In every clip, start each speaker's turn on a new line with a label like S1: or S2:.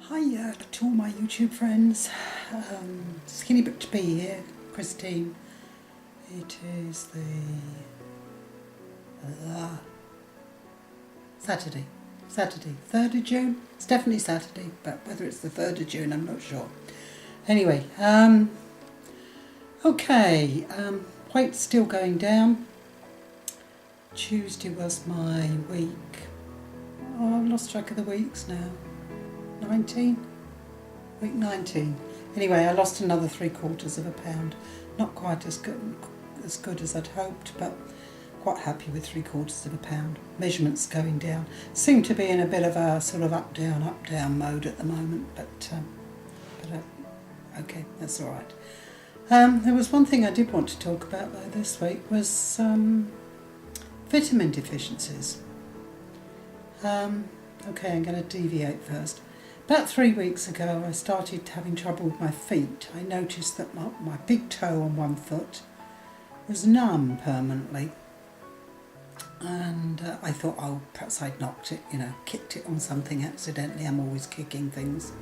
S1: Hi to all my YouTube friends. Skinny Book to be here, Christine. It is the Saturday, 3rd of June. It's definitely Saturday, but whether it's the 3rd of June, I'm not sure. Anyway, okay, weight's still going down. Tuesday was my week. Oh, I've lost track of the weeks now. 19? Week 19. Anyway, I lost another 3/4 pound. Not quite as good as I'd hoped, but quite happy with 3/4 pound. Measurements going down. Seem to be in a bit of a sort of up down mode at the moment, but okay, that's all right. There was one thing I did want to talk about though this week was vitamin deficiencies. Okay, I'm going to deviate first. About 3 weeks ago I started having trouble with my feet. I noticed that my big toe on one foot was numb permanently, and I thought, oh, perhaps I'd knocked it, kicked it on something accidentally. I'm always kicking things.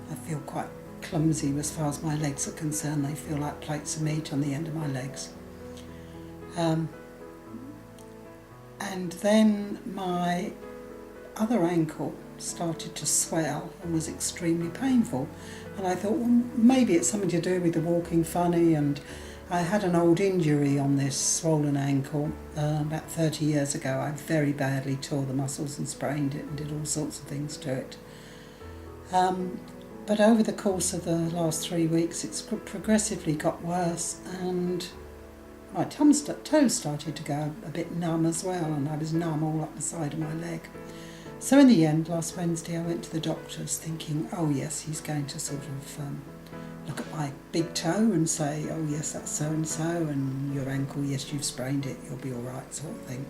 S1: I feel quite clumsy as far as my legs are concerned. They feel like plates of meat on the end of my legs. And then my other ankle started to swell and was extremely painful, and I thought, well, maybe it's something to do with the walking funny, and I had an old injury on this swollen ankle about 30 years ago. I very badly tore the muscles and sprained it and did all sorts of things to it. But over the course of the last 3 weeks it's progressively got worse, and my toes started to go a bit numb as well, and I was numb all up the side of my leg. So in the end, last Wednesday, I went to the doctors thinking, oh yes, he's going to sort of look at my big toe and say, oh yes, that's so-and-so, and your ankle, yes, you've sprained it, you'll be all right, sort of thing.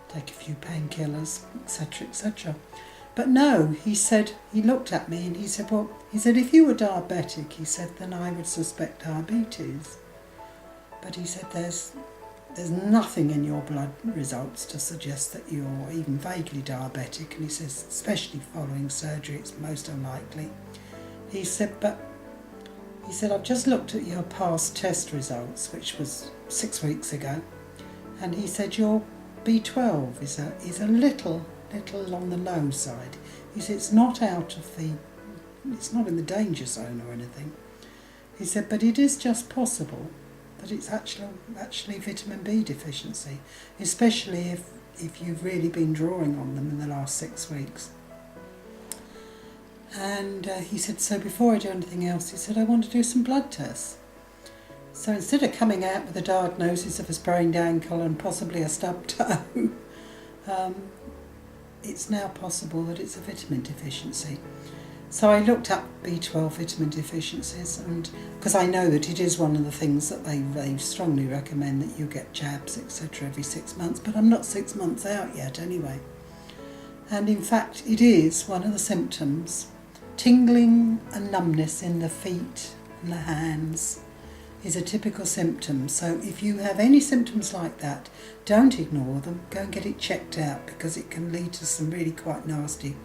S1: Take a few painkillers, etc., etc. But no, he looked at me and he said, if you were diabetic, he said, then I would suspect diabetes. But he said, there's nothing in your blood results to suggest that you're even vaguely diabetic, and he says, especially following surgery, it's most unlikely. He said, I've just looked at your past test results, which was 6 weeks ago, and he said your B12 is a little on the low side. He said it's not it's not in the danger zone or anything. He said, but it is just possible that it's actually vitamin B deficiency, especially if you've really been drawing on them in the last 6 weeks. And he said, so before I do anything else, he said, I want to do some blood tests. So instead of coming out with a diagnosis of a sprained ankle and possibly a stubbed toe, it's now possible that it's a vitamin deficiency. So I looked up B12 vitamin deficiencies, and because I know that it is one of the things that they strongly recommend that you get jabs, etc. every 6 months, but I'm not 6 months out yet anyway. And in fact, it is one of the symptoms. Tingling and numbness in the feet and the hands is a typical symptom. So if you have any symptoms like that, don't ignore them. Go and get it checked out, because it can lead to some really quite nasty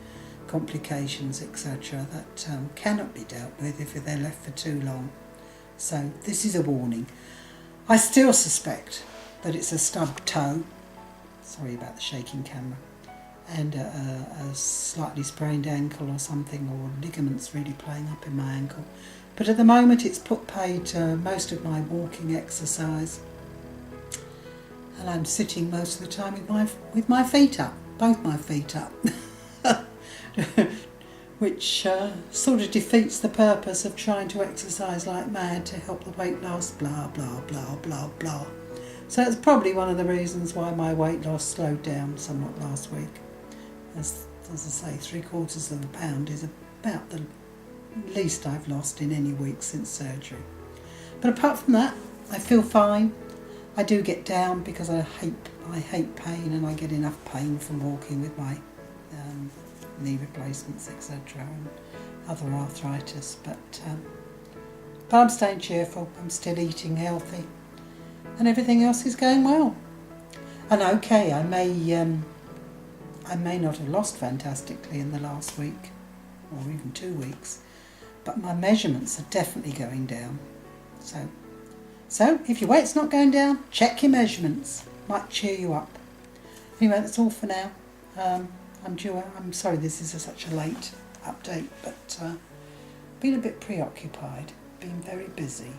S1: complications, etc., that cannot be dealt with if they're left for too long. So this is a warning. I still suspect that it's a stubbed toe, sorry about the shaking camera, and a slightly sprained ankle or something, or ligaments really playing up in my ankle. But at the moment it's put paid to most of my walking exercise, and I'm sitting most of the time with my feet up, both my feet up. Which sort of defeats the purpose of trying to exercise like mad to help the weight loss, blah, blah, blah, blah, blah. So it's probably one of the reasons why my weight loss slowed down somewhat last week. As I say, 3/4 pound is about the least I've lost in any week since surgery. But apart from that, I feel fine. I do get down because I hate pain, and I get enough pain from walking with my knee replacements, etc., and other arthritis, but I'm staying cheerful. I'm still eating healthy, and everything else is going well. And okay, I may not have lost fantastically in the last week, or even 2 weeks, but my measurements are definitely going down. So if your weight's not going down, check your measurements. Might cheer you up. Anyway, that's all for now. I'm sorry this is such a late update, but been a bit preoccupied, been very busy.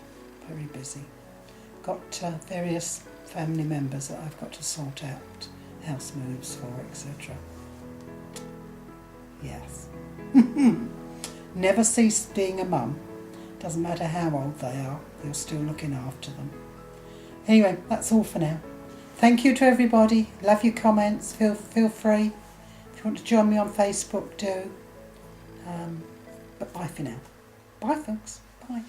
S1: Got various family members that I've got to sort out house moves for, etc. Yes. Never cease being a mum. Doesn't matter how old they are, you're still looking after them. Anyway, that's all for now. Thank you to everybody. Love your comments. Feel free. If you want to join me on Facebook, do. But bye for now. Bye, folks. Bye.